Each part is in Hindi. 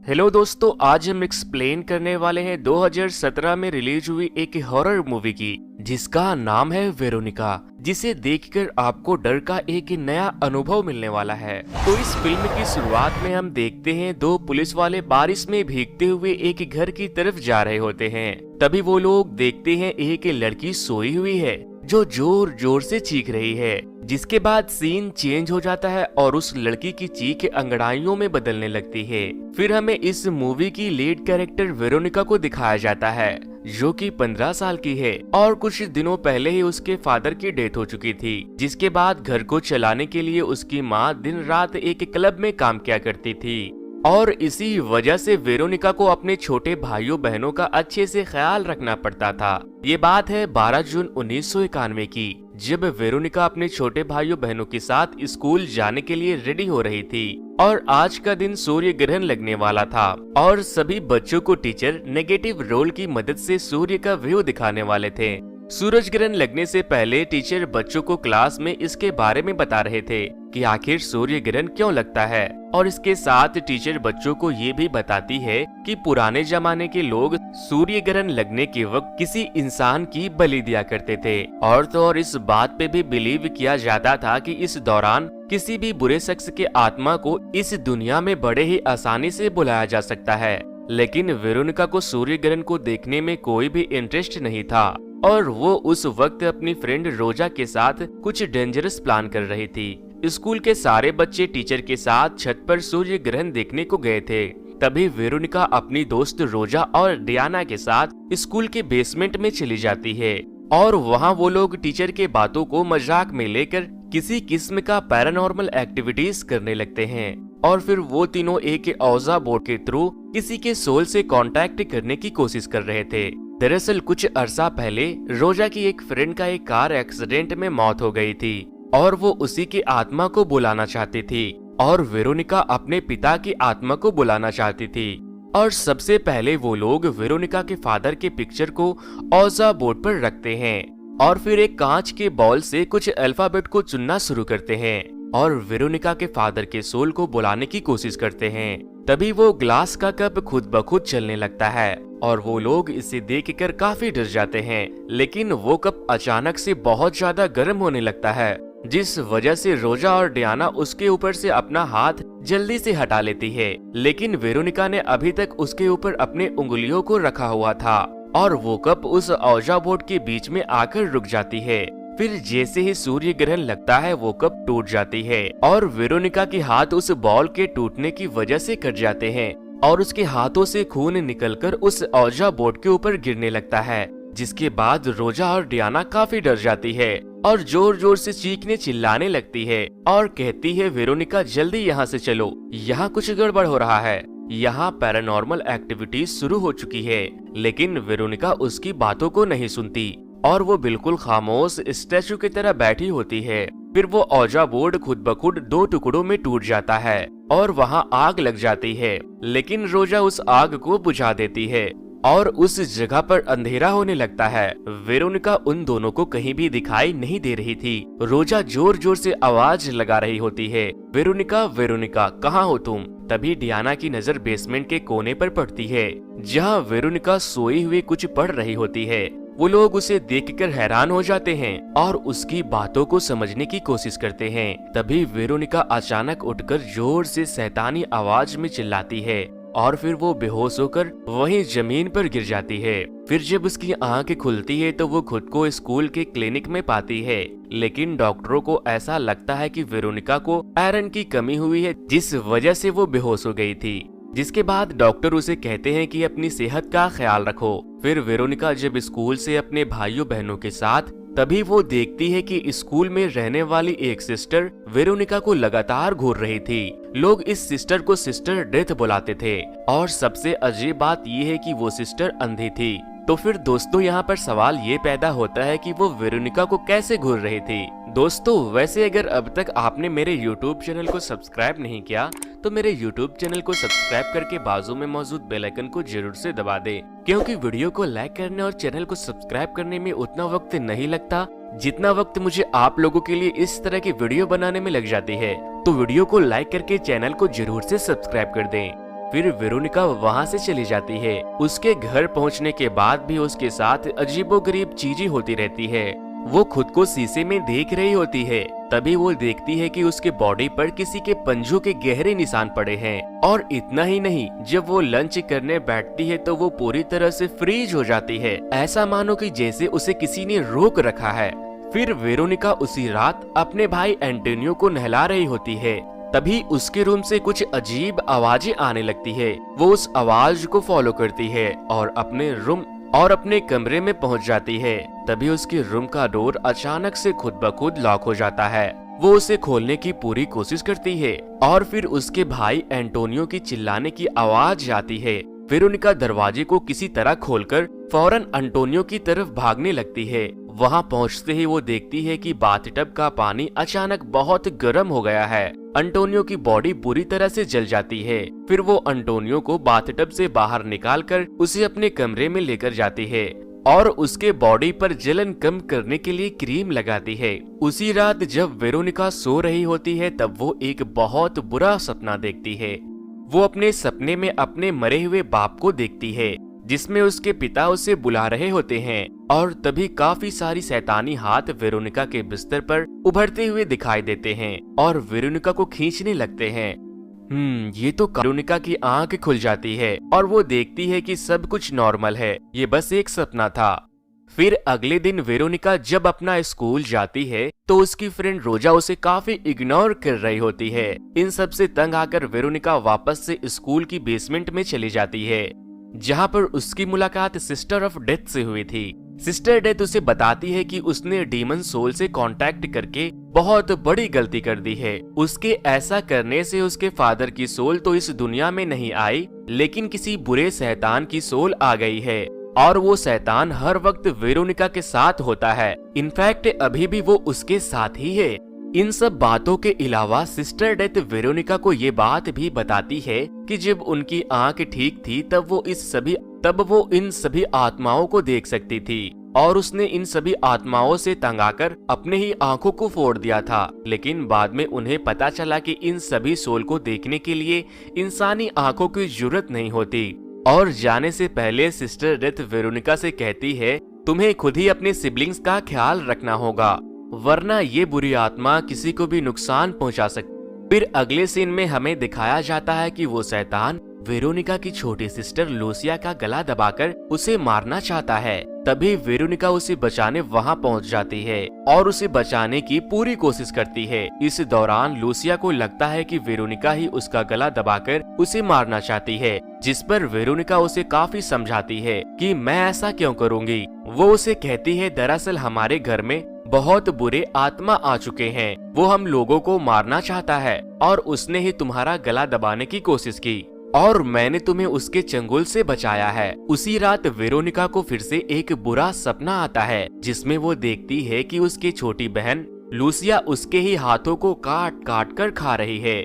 हेलो दोस्तों, आज हम एक्सप्लेन करने वाले हैं 2017 में रिलीज हुई एक हॉरर मूवी की जिसका नाम है वेरोनिका, जिसे देखकर आपको डर का एक नया अनुभव मिलने वाला है। तो इस फिल्म की शुरुआत में हम देखते हैं दो पुलिस वाले बारिश में भीगते हुए एक घर की तरफ जा रहे होते हैं। तभी वो लोग देखते हैं एक लड़की सोई हुई है जो जोर जोर से चीख रही है, जिसके बाद सीन चेंज हो जाता है और उस लड़की की चीख अंगड़ाइयों में बदलने लगती है। फिर हमें इस मूवी की लीड कैरेक्टर वेरोनिका को दिखाया जाता है जो कि 15 साल की है और कुछ दिनों पहले ही उसके फादर की डेथ हो चुकी थी, जिसके बाद घर को चलाने के लिए उसकी माँ दिन रात एक क्लब में काम किया करती थी और इसी वजह से वेरोनिका को अपने छोटे भाइयों बहनों का अच्छे से ख्याल रखना पड़ता था। ये बात है 12 जून 1991 की, जब वेरोनिका अपने छोटे भाइयों बहनों के साथ स्कूल जाने के लिए रेडी हो रही थी और आज का दिन सूर्य ग्रहण लगने वाला था और सभी बच्चों को टीचर नेगेटिव रोल की मदद से सूर्य का व्यू दिखाने वाले थे। सूरज ग्रहण लगने से पहले टीचर बच्चों को क्लास में इसके बारे में बता रहे थे कि आखिर सूर्य ग्रहण क्यों लगता है, और इसके साथ टीचर बच्चों को ये भी बताती है कि पुराने जमाने के लोग सूर्य ग्रहण लगने के वक्त किसी इंसान की बलि दिया करते थे और तो और इस बात पे भी बिलीव किया जाता था कि इस दौरान किसी भी बुरे शख्स के आत्मा को इस दुनिया में बड़े ही आसानी से बुलाया जा सकता है। लेकिन वेरोनिका को सूर्य ग्रहण को देखने में कोई भी इंटरेस्ट नहीं था और वो उस वक्त अपनी फ्रेंड रोजा के साथ कुछ डेंजरस प्लान कर रही थी। स्कूल के सारे बच्चे टीचर के साथ छत पर सूर्य ग्रहण देखने को गए थे। तभी वेरोनिका अपनी दोस्त रोजा और डियाना के साथ स्कूल के बेसमेंट में चली जाती है और वहाँ वो लोग टीचर के बातों को मजाक में लेकर किसी किस्म का पैरानॉर्मल एक्टिविटीज करने लगते हैं और फिर वो तीनों एक औजा बोर्ड के थ्रू किसी के सोल से कांटेक्ट करने की कोशिश कर रहे थे। दरअसल कुछ अरसा पहले रोजा की एक फ्रेंड का एक कार एक्सीडेंट में मौत हो गई थी और वो उसी की आत्मा को बुलाना चाहती थी और वेरोनिका अपने पिता की आत्मा को बुलाना चाहती थी। और सबसे पहले वो लोग वेरोनिका के फादर के पिक्चर को औजा बोर्ड पर रखते हैं और फिर एक कांच के बॉल से कुछ अल्फाबेट को चुनना शुरू करते हैं और वेरोनिका के फादर के सोल को बुलाने की कोशिश करते हैं। तभी वो ग्लास का कप खुद ब खुद चलने लगता है और वो लोग इसे देखकर काफी डर जाते हैं, लेकिन वो कप अचानक से बहुत ज्यादा गर्म होने लगता है, जिस वजह से रोजा और डियाना उसके ऊपर से अपना हाथ जल्दी से हटा लेती है। लेकिन वेरोनिका ने अभी तक उसके ऊपर अपने उंगलियों को रखा हुआ था और वो कप उस औजा बोर्ड के बीच में आकर रुक जाती है। फिर जैसे ही सूर्य ग्रहण लगता है वो कप टूट जाती है और वेरोनिका के हाथ उस बॉल के टूटने की वजह से कट जाते हैं और उसके हाथों से खून निकलकर उस औजा बोर्ड के ऊपर गिरने लगता है, जिसके बाद रोजा और डियाना काफी डर जाती है और जोर जोर से चीखने चिल्लाने लगती है और कहती है वेरोनिका जल्दी यहाँ से चलो, यहाँ कुछ गड़बड़ हो रहा है, यहाँ पैरानॉर्मल एक्टिविटीज शुरू हो चुकी है। लेकिन वेरोनिका उसकी बातों को नहीं सुनती और वो बिल्कुल खामोश स्टैचू की तरह बैठी होती है। फिर वो औजा बोर्ड खुद ब खुद 2 टुकड़ों में टूट जाता है और वहाँ आग लग जाती है, लेकिन रोजा उस आग को बुझा देती है और उस जगह पर अंधेरा होने लगता है। वेरोनिका उन दोनों को कहीं भी दिखाई नहीं दे रही थी। रोजा जोर जोर से आवाज लगा रही होती है, वेरोनिका वेरोनिका कहाँ हो तुम। तभी डियाना की नजर बेसमेंट के कोने पर पड़ती है जहाँ वेरोनिका सोई हुई कुछ पढ़ रही होती है। वो लोग उसे देखकर हैरान हो जाते हैं और उसकी बातों को समझने की कोशिश करते हैं। तभी वेरोनिका अचानक उठकर जोर से शैतानी आवाज में चिल्लाती है और फिर वो बेहोश होकर वहीं जमीन पर गिर जाती है। फिर जब उसकी आंखें खुलती है तो वो खुद को स्कूल के क्लिनिक में पाती है, लेकिन डॉक्टरों को ऐसा लगता है कि वेरोनिका को आयरन की कमी हुई है, जिस वजह से वो बेहोश हो गई थी। जिसके बाद डॉक्टर उसे कहते हैं कि अपनी सेहत का ख्याल रखो। फिर वेरोनिका जब स्कूल से अपने भाइयों बहनों के साथ, तभी वो देखती है कि स्कूल में रहने वाली एक सिस्टर वेरोनिका को लगातार घूर रही थी। लोग इस सिस्टर को सिस्टर डेथ बुलाते थे और सबसे अजीब बात ये है कि वो सिस्टर अंधी थी। तो फिर दोस्तों यहाँ पर सवाल ये पैदा होता है कि वो वेरोनिका को कैसे घूर रही थी। दोस्तों वैसे अगर अब तक आपने मेरे YouTube चैनल को सब्सक्राइब नहीं किया तो मेरे YouTube चैनल को सब्सक्राइब करके बाजू में मौजूद बेल आइकन को जरूर से दबा दें, क्योंकि वीडियो को लाइक करने और चैनल को सब्सक्राइब करने में उतना वक्त नहीं लगता जितना वक्त मुझे आप लोगों के लिए इस तरह की वीडियो बनाने में लग जाती है। तो वीडियो को लाइक करके चैनल को जरूर से सब्सक्राइब कर दें। फिर वेरोनिका वहाँ से चली जाती है। उसके घर पहुँचने के बाद भी उसके साथ अजीबोगरीब चीजें होती रहती है। वो खुद को शीशे में देख रही होती है, तभी वो देखती है कि उसके बॉडी पर किसी के पंजों के गहरे निशान पड़े हैं। और इतना ही नहीं, जब वो लंच करने बैठती है तो वो पूरी तरह से फ्रीज हो जाती है, ऐसा मानो कि जैसे उसे किसी ने रोक रखा है। फिर वेरोनिका उसी रात अपने भाई एंटोनियो को नहला रही होती है, तभी उसके रूम से कुछ अजीब आवाजें आने लगती है। वो उस आवाज को फॉलो करती है और अपने कमरे में पहुंच जाती है। तभी उसके रूम का डोर अचानक से खुद ब खुद लॉक हो जाता है। वो उसे खोलने की पूरी कोशिश करती है और फिर उसके भाई एंटोनियो की चिल्लाने की आवाज आती है। वेरोनिका दरवाजे को किसी तरह खोलकर फौरन एंटोनियो की तरफ भागने लगती है। वहां पहुंचते ही वो देखती है कि बाथटब का पानी अचानक बहुत गर्म हो गया है। एंटोनियो की बॉडी बुरी तरह से जल जाती है। फिर वो एंटोनियो को बाथटब से बाहर निकालकर उसे अपने कमरे में लेकर जाती है और उसके बॉडी पर जलन कम करने के लिए क्रीम लगाती है। उसी रात जब वेरोनिका सो रही होती है तब वो एक बहुत बुरा सपना देखती है। वो अपने सपने में अपने मरे हुए बाप को देखती है, जिसमें उसके पिता उसे बुला रहे होते हैं और तभी काफी सारी शैतानी हाथ वेरोनिका के बिस्तर पर उभरते हुए दिखाई देते हैं और वेरोनिका को खींचने लगते हैं। ये तो वेरोनिका की आंख खुल जाती है और वो देखती है कि सब कुछ नॉर्मल है, ये बस एक सपना था। फिर अगले दिन वेरोनिका जब अपना स्कूल जाती है तो उसकी फ्रेंड रोजा उसे काफी इग्नोर कर रही होती है। इन सब से तंग आकर वेरोनिका वापस से स्कूल की बेसमेंट में चली जाती है, जहाँ पर उसकी मुलाकात सिस्टर ऑफ डेथ से हुई थी। सिस्टर डेथ उसे बताती है कि उसने डीमन सोल से कांटेक्ट करके बहुत बड़ी गलती कर दी है। उसके ऐसा करने से उसके फादर की सोल तो इस दुनिया में नहीं आई, लेकिन किसी बुरे शैतान की सोल आ गई है और वो शैतान हर वक्त वेरोनिका के साथ होता है। इनफैक्ट अभी भी वो उसके साथ ही है। इन सब बातों के अलावा सिस्टर डेथ वेरोनिका को ये बात भी बताती है कि जब उनकी आंख ठीक थी तब वो इन सभी आत्माओं को देख सकती थी और उसने इन सभी आत्माओं से तंग आकर अपने ही आंखों को फोड़ दिया था। लेकिन बाद में उन्हें पता चला कि इन सभी सोल को देखने के लिए इंसानी आंखों की जरूरत नहीं होती। और जाने से पहले सिस्टर डेथ वेरोनिका से कहती है, तुम्हें खुद ही अपने सिबलिंग्स का ख्याल रखना होगा, वरना ये बुरी आत्मा किसी को भी नुकसान पहुंचा सकती। फिर अगले सीन में हमें दिखाया जाता है कि वो शैतान वेरोनिका की छोटी सिस्टर लूसिया का गला दबाकर उसे मारना चाहता है। तभी वेरोनिका उसे बचाने वहां पहुंच जाती है और उसे बचाने की पूरी कोशिश करती है। इस दौरान लूसिया को लगता है कि वेरोनिका ही उसका गला दबाकर उसे मारना चाहती है, जिस पर वेरोनिका उसे काफी समझाती है कि मैं ऐसा क्यों करूंगी। वो उसे कहती है, दरअसल हमारे घर में बहुत बुरे आत्मा आ चुके हैं, वो हम लोगों को मारना चाहता है और उसने ही तुम्हारा गला दबाने की कोशिश की और मैंने तुम्हें उसके चंगुल से बचाया है। उसी रात वेरोनिका को फिर से एक बुरा सपना आता है, जिसमें वो देखती है कि उसकी छोटी बहन लूसिया उसके ही हाथों को काट काट कर खा रही है।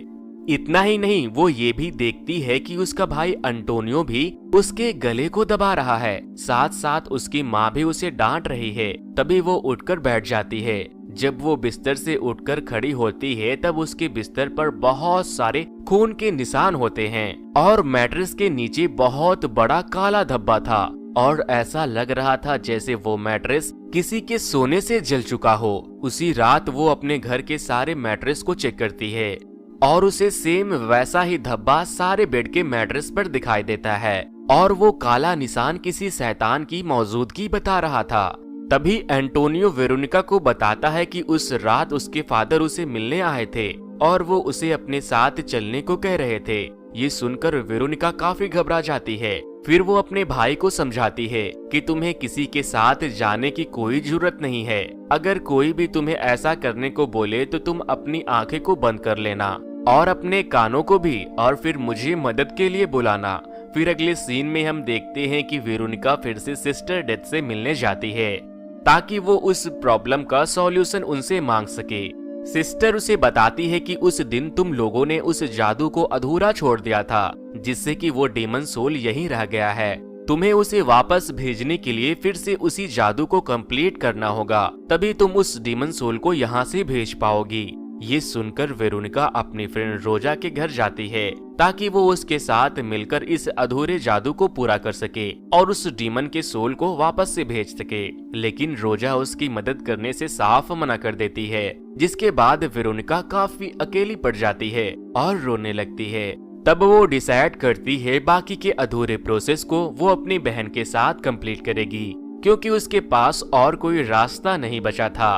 इतना ही नहीं, वो ये भी देखती है कि उसका भाई एंटोनियो भी उसके गले को दबा रहा है, साथ साथ उसकी माँ भी उसे डांट रही है। तभी वो उठकर बैठ जाती है। जब वो बिस्तर से उठकर खड़ी होती है तब उसके बिस्तर पर बहुत सारे खून के निशान होते हैं और मैट्रेस के नीचे बहुत बड़ा काला धब्बा था और ऐसा लग रहा था जैसे वो मैट्रेस किसी के सोने से जल चुका हो। उसी रात वो अपने घर के सारे मैट्रेस को चेक करती है और उसे सेम वैसा ही धब्बा सारे बेड के मैट्रेस पर दिखाई देता है और वो काला निशान किसी शैतान की मौजूदगी बता रहा था। तभी एंटोनियो वेरोनिका को बताता है कि उस रात उसके फादर उसे मिलने आए थे और वो उसे अपने साथ चलने को कह रहे थे। ये सुनकर वेरोनिका काफी घबरा जाती है। फिर वो अपने भाई को समझाती है कि तुम्हें किसी के साथ जाने की कोई जरूरत नहीं है। अगर कोई भी तुम्हें ऐसा करने को बोले तो तुम अपनी आंखें को बंद कर लेना और अपने कानों को भी, और फिर मुझे मदद के लिए बुलाना। फिर अगले सीन में हम देखते हैं कि वेरोनिका फिर से सिस्टर डेथ से मिलने जाती है ताकि वो उस प्रॉब्लम का सॉल्यूशन उनसे मांग सके। सिस्टर उसे बताती है कि उस दिन तुम लोगों ने उस जादू को अधूरा छोड़ दिया था, जिससे कि वो डेमन सोल यहीं रह गया है। तुम्हें उसे वापस भेजने के लिए फिर से उसी जादू को कंप्लीट करना होगा, तभी तुम उस डेमन सोल को यहाँ से भेज पाओगी। ये सुनकर वेरोनिका अपनी फ्रेंड रोजा के घर जाती है ताकि वो उसके साथ मिलकर इस अधूरे जादू को पूरा कर सके और उस डीमन के सोल को वापस से भेज सके। लेकिन रोजा उसकी मदद करने से साफ मना कर देती है, जिसके बाद वेरोनिका काफी अकेली पड़ जाती है और रोने लगती है। तब वो डिसाइड करती है बाकी के अधूरे प्रोसेस को वो अपनी बहन के साथ कंप्लीट करेगी, क्योंकि उसके पास और कोई रास्ता नहीं बचा था।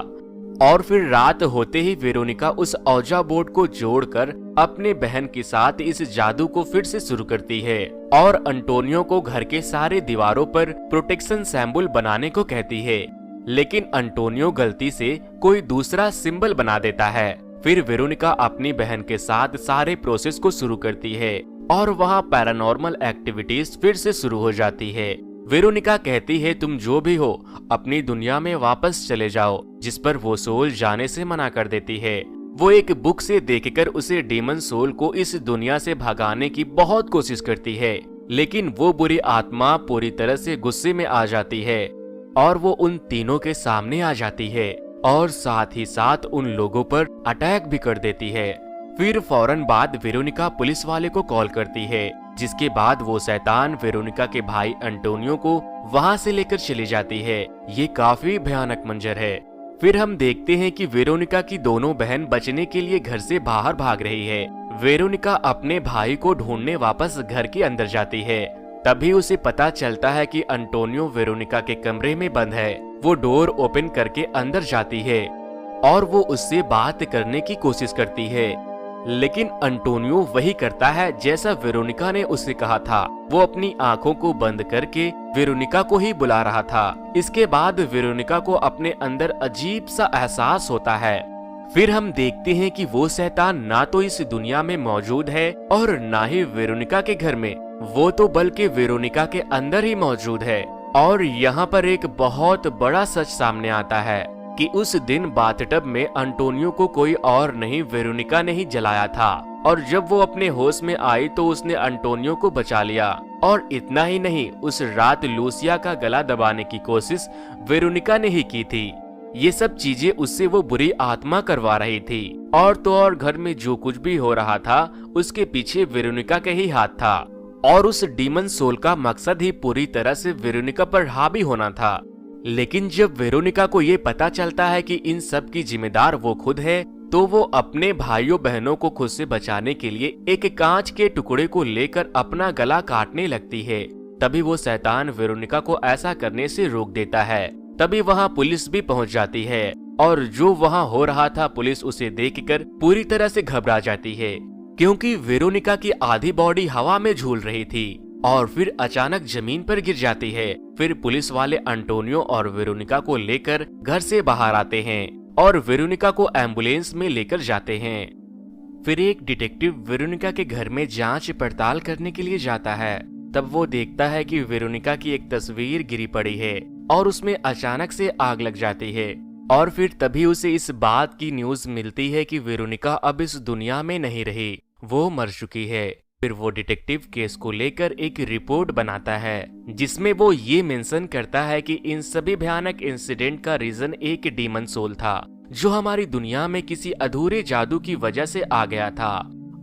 और फिर रात होते ही वेरोनिका उस औजा बोर्ड को जोड़कर अपने बहन के साथ इस जादू को फिर से शुरू करती है और अंटोनियो को घर के सारे दीवारों पर प्रोटेक्शन सिंबल बनाने को कहती है। लेकिन अंटोनियो गलती से कोई दूसरा सिंबल बना देता है। फिर वेरोनिका अपनी बहन के साथ सारे प्रोसेस को शुरू करती है और वहाँ पैरानॉर्मल एक्टिविटीज फिर से शुरू हो जाती है। वेरोनिका कहती है तुम जो भी हो अपनी दुनिया में वापस चले जाओ, जिस पर वो सोल जाने से मना कर देती है। वो एक बुक से देखकर उसे डीमन सोल को इस दुनिया से भगाने की बहुत कोशिश करती है, लेकिन वो बुरी आत्मा पूरी तरह से गुस्से में आ जाती है और वो उन तीनों के सामने आ जाती है और साथ ही साथ उन लोगों पर अटैक भी कर देती है। फिर फौरन बाद वेरोनिका पुलिस वाले को कॉल करती है, जिसके बाद वो शैतान वेरोनिका के भाई अंटोनियो को वहां से लेकर चली जाती है। ये काफी भयानक मंजर है। फिर हम देखते हैं कि वेरोनिका की दोनों बहन बचने के लिए घर से बाहर भाग रही है। वेरोनिका अपने भाई को ढूंढने वापस घर के अंदर जाती है। तभी उसे पता चलता है कि अंटोनियो वेरोनिका के कमरे में बंद है। वो डोर ओपन करके अंदर जाती है और वो उससे बात करने की कोशिश करती है, लेकिन अंटोनियो वही करता है जैसा वेरोनिका ने उससे कहा था। वो अपनी आंखों को बंद करके वेरोनिका को ही बुला रहा था। इसके बाद वेरोनिका को अपने अंदर अजीब सा एहसास होता है। फिर हम देखते हैं कि वो शैतान ना तो इस दुनिया में मौजूद है और ना ही वेरोनिका के घर में, वो तो बल्कि वेरोनिका के अंदर ही मौजूद है। और यहाँ पर एक बहुत बड़ा सच सामने आता है कि उस दिन बाथटब में अंटोनियो को कोई और नहीं वेरोनिका ने ही जलाया था, और जब वो अपने होश में आई तो उसने अंटोनियो को बचा लिया। और इतना ही नहीं, उस रात लूसिया का गला दबाने की कोशिश वेरोनिका ने ही की थी। ये सब चीजें उससे वो बुरी आत्मा करवा रही थी। और तो और घर में जो कुछ भी हो रहा था उसके पीछे वेरोनिका के ही हाथ था, और उस डीमन सोल का मकसद ही पूरी तरह से वेरोनिका पर हावी होना था। लेकिन जब वेरोनिका को ये पता चलता है कि इन सब की जिम्मेदार वो खुद है, तो वो अपने भाइयों बहनों को खुद से बचाने के लिए एक कांच के टुकड़े को लेकर अपना गला काटने लगती है। तभी वो शैतान वेरोनिका को ऐसा करने से रोक देता है। तभी वहाँ पुलिस भी पहुँच जाती है, और जो वहाँ हो रहा था पुलिस उसे देखकर पूरी तरह से घबरा जाती है, क्योंकि वेरोनिका की आधी बॉडी हवा में झूल रही थी और फिर अचानक जमीन पर गिर जाती है। फिर पुलिस वाले अंटोनियो और वेरोनिका को लेकर घर से बाहर आते हैं और वेरोनिका को एम्बुलेंस में लेकर जाते हैं। फिर एक डिटेक्टिव वेरोनिका के घर में जांच पड़ताल करने के लिए जाता है। तब वो देखता है कि वेरोनिका की एक तस्वीर गिरी पड़ी है और उसमें अचानक से आग लग जाती है। और फिर तभी उसे इस बात की न्यूज मिलती है कि वेरोनिका अब इस दुनिया में नहीं रही, वो मर चुकी है। फिर वो डिटेक्टिव केस को लेकर एक रिपोर्ट बनाता है, जिसमें वो ये मेंशन करता है कि इन सभी भयानक इंसिडेंट का रीजन एक डीमन सोल था, जो हमारी दुनिया में किसी अधूरे जादू की वजह से आ गया था।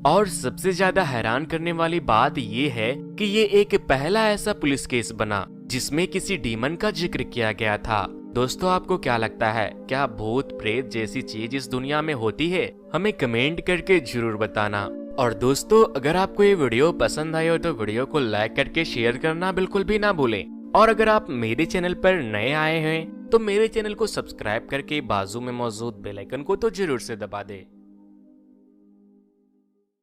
और सबसे ज्यादा हैरान करने वाली बात ये है कि ये एक पहला ऐसा पुलिस केस बना जिसमें किसी डीमन का जिक्र किया गया था। दोस्तों, आपको क्या लगता है, क्या भूत प्रेत जैसी चीज इस दुनिया में होती है? हमें कमेंट करके जरूर बताना। और दोस्तों, अगर आपको ये वीडियो पसंद आई हो तो वीडियो को लाइक करके शेयर करना बिल्कुल भी ना भूलें। और अगर आप मेरे चैनल पर नए आए हैं तो मेरे चैनल को सब्सक्राइब करके बाजू में मौजूद बेल आइकन को तो जरूर से दबा दें।